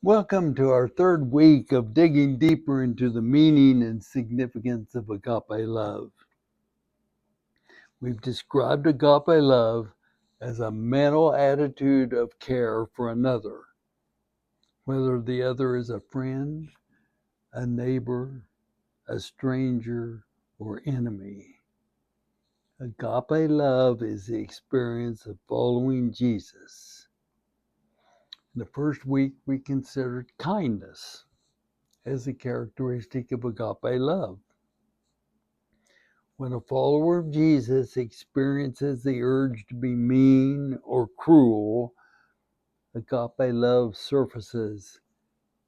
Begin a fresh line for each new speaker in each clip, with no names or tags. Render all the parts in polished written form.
Welcome to our third week of digging deeper into the meaning and significance of agape love. We've described agape love as a mental attitude of care for another, whether the other is a friend, a neighbor, a stranger, or enemy. Agape love is the experience of following Jesus. In the first week, we considered kindness as a characteristic of agape love. When a follower of Jesus experiences the urge to be mean or cruel, agape love surfaces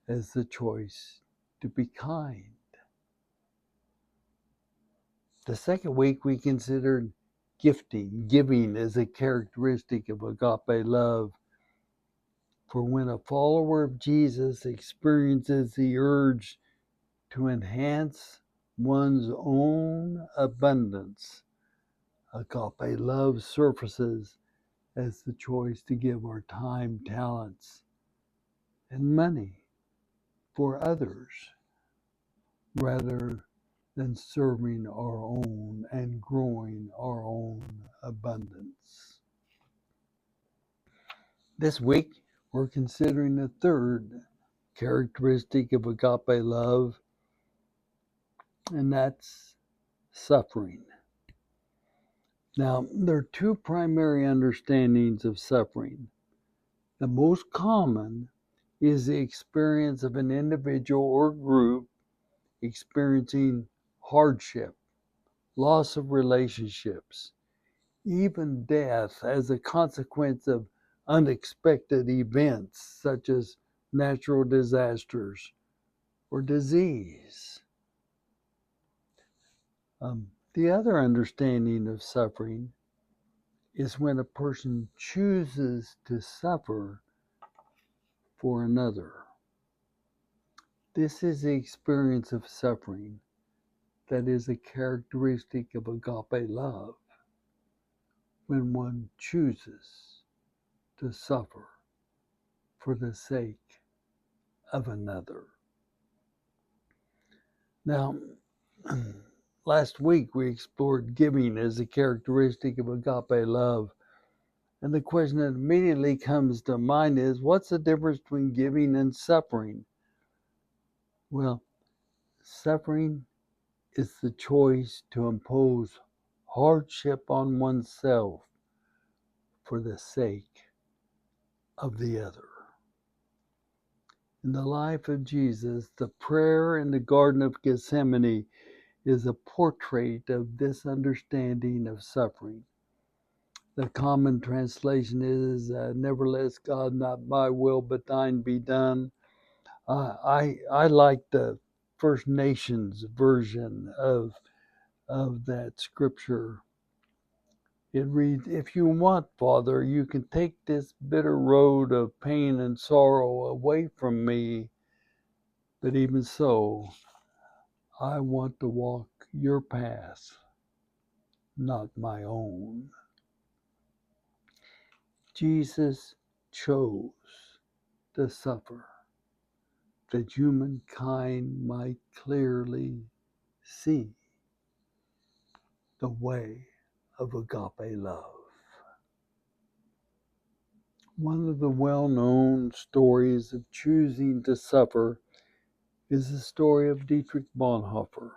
as the choice to be kind. The second week we considered giving as a characteristic of agape love. For when a follower of Jesus experiences the urge to enhance one's own abundance, agape love surfaces as the choice to give our time, talents, and money for others rather than serving our own and growing our own abundance. This week, we're considering the third characteristic of agape love, and that's suffering. Now, there are two primary understandings of suffering. The most common is the experience of an individual or group experiencing hardship, loss of relationships, even death as a consequence of unexpected events such as natural disasters or disease. The other understanding of suffering is when a person chooses to suffer for another. This is the experience of suffering that is a characteristic of agape love, when one chooses to suffer for the sake of another. Now, last week we explored giving as a characteristic of agape love. And the question that immediately comes to mind is, what's the difference between giving and suffering? Well, suffering is the choice to impose hardship on oneself for the sake of the other. In the life of Jesus, the prayer in the Garden of Gethsemane is a portrait of this understanding of suffering. The common translation is, nevertheless, God, not my will, but thine be done. I like the First Nations version of that scripture. It reads, if you want, Father, you can take this bitter road of pain and sorrow away from me. But even so, I want to walk your path, not my own. Jesus chose to suffer that humankind might clearly see the way of agape love. One of the well-known stories of choosing to suffer is the story of Dietrich Bonhoeffer,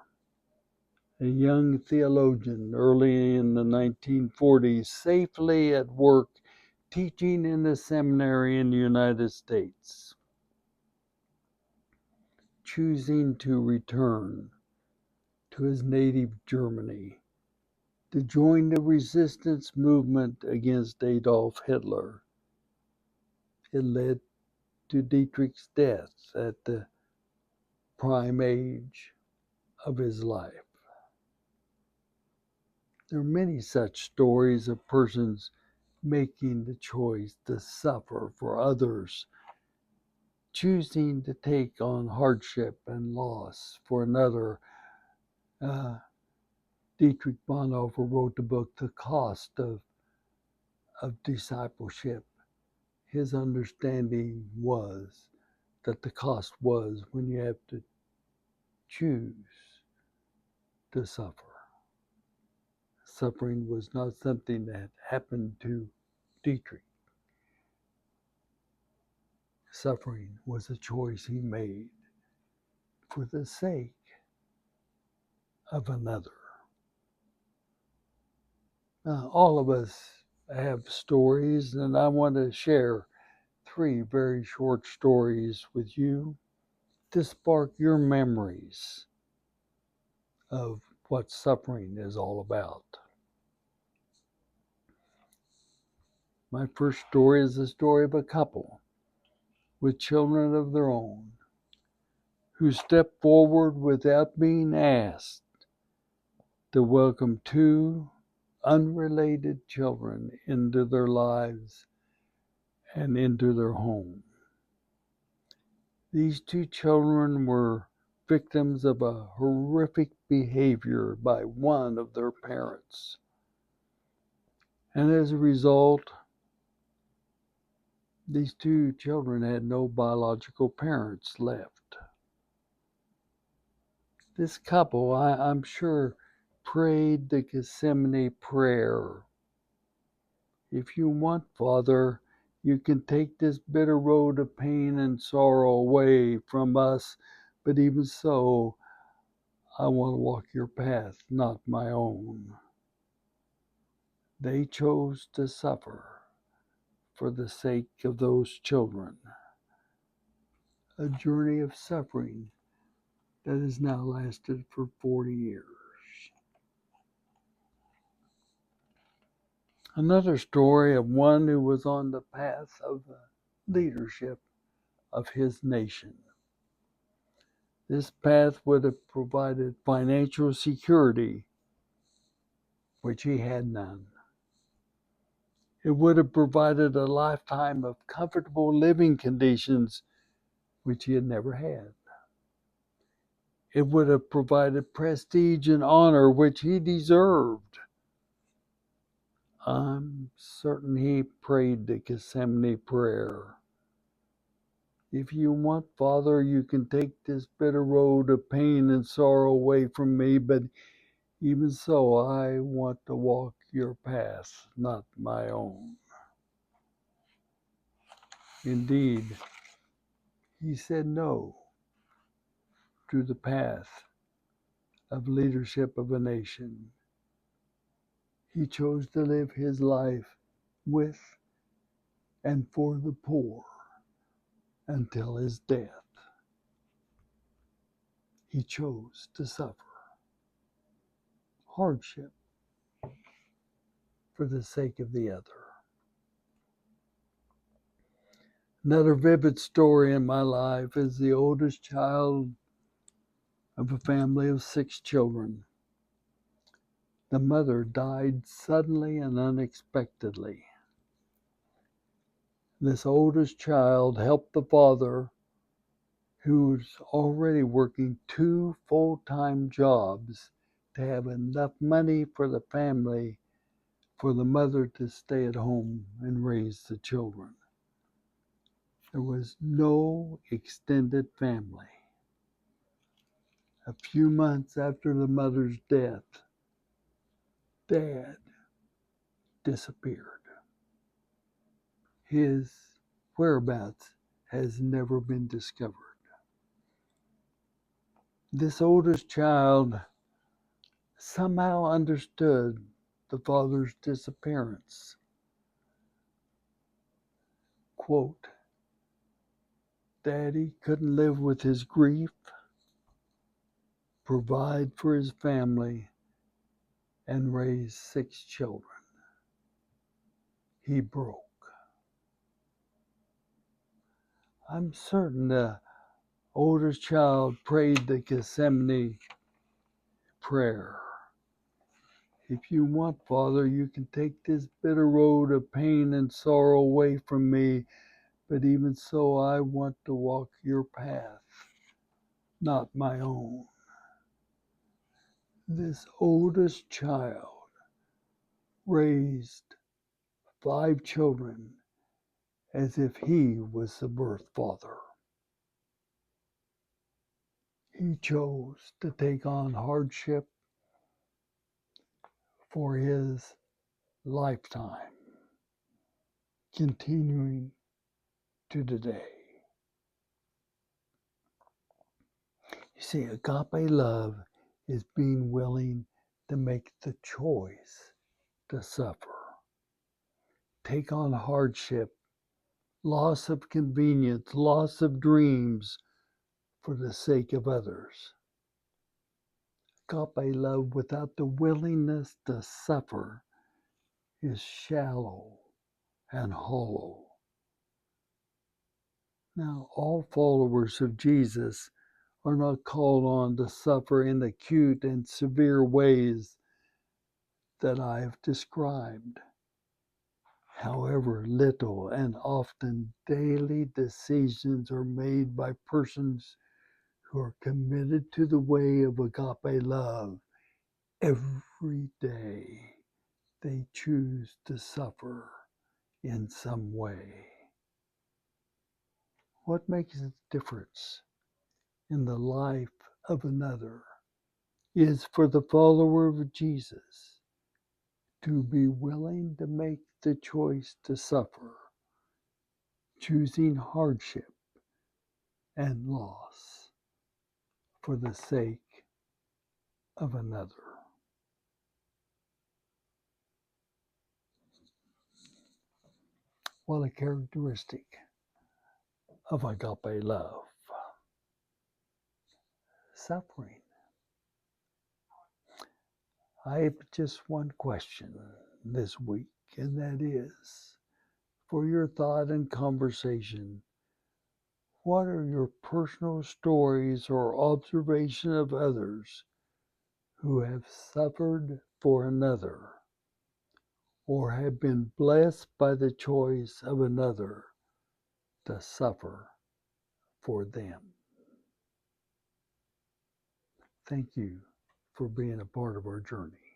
a young theologian early in the 1940s, safely at work teaching in a seminary in the United States, choosing to return to his native Germany to join the resistance movement against Adolf Hitler. It led to Dietrich's death at the prime age of his life. There are many such stories of persons making the choice to suffer for others, choosing to take on hardship and loss for another. Dietrich Bonhoeffer wrote the book, The Cost of Discipleship. His understanding was that the cost was when you have to choose to suffer. Suffering was not something that happened to Dietrich. Suffering was a choice he made for the sake of another. Now, all of us have stories, and I want to share 3 very short stories with you to spark your memories of what suffering is all about. My first story is the story of a couple with children of their own who stepped forward without being asked to welcome 2 unrelated children into their lives and into their home. These 2 children were victims of a horrific behavior by one of their parents. And as a result, these 2 children had no biological parents left. This couple, I'm sure, prayed the Gethsemane prayer. If you want, Father, you can take this bitter road of pain and sorrow away from us, but even so, I want to walk your path, not my own. They chose to suffer for the sake of those children. A journey of suffering that has now lasted for 40 years. Another story of one who was on the path of leadership of his nation. This path would have provided financial security, which he had none. It would have provided a lifetime of comfortable living conditions, which he had never had. It would have provided prestige and honor, which he deserved. I'm certain he prayed the Gethsemane prayer. If you want, Father, you can take this bitter road of pain and sorrow away from me, but even so, I want to walk your path, not my own. Indeed, he said no to the path of leadership of a nation. He chose to live his life with and for the poor until his death. He chose to suffer hardship for the sake of the other. Another vivid story in my life is the oldest child of a family of 6 children. The mother died suddenly and unexpectedly. This oldest child helped the father, who was already working 2 full-time jobs, to have enough money for the family for the mother to stay at home and raise the children. There was no extended family. A few months after the mother's death, Dad disappeared. His whereabouts has never been discovered. This oldest child somehow understood the father's disappearance. Quote, Daddy couldn't live with his grief, provide for his family, and raise 6 children. He broke. I'm certain the oldest child prayed the Gethsemane prayer. If you want, Father, you can take this bitter road of pain and sorrow away from me, but even so, I want to walk your path, not my own. This oldest child raised 5 children as if he was the birth father. He chose to take on hardship for his lifetime, continuing to today. You see, agape love is being willing to make the choice to suffer, take on hardship, loss of convenience, loss of dreams for the sake of others. Agape love without the willingness to suffer is shallow and hollow. Now, all followers of Jesus are not called on to suffer in acute and severe ways that I have described. However, little and often daily decisions are made by persons who are committed to the way of agape love. Every day they choose to suffer in some way. What makes a difference in the life of another is for the follower of Jesus to be willing to make the choice to suffer, choosing hardship and loss for the sake of another. What a characteristic of agape love. Suffering. I have just one question this week, and that is for your thought and conversation. What are your personal stories or observation of others who have suffered for another or have been blessed by the choice of another to suffer for them? Thank you for being a part of our journey.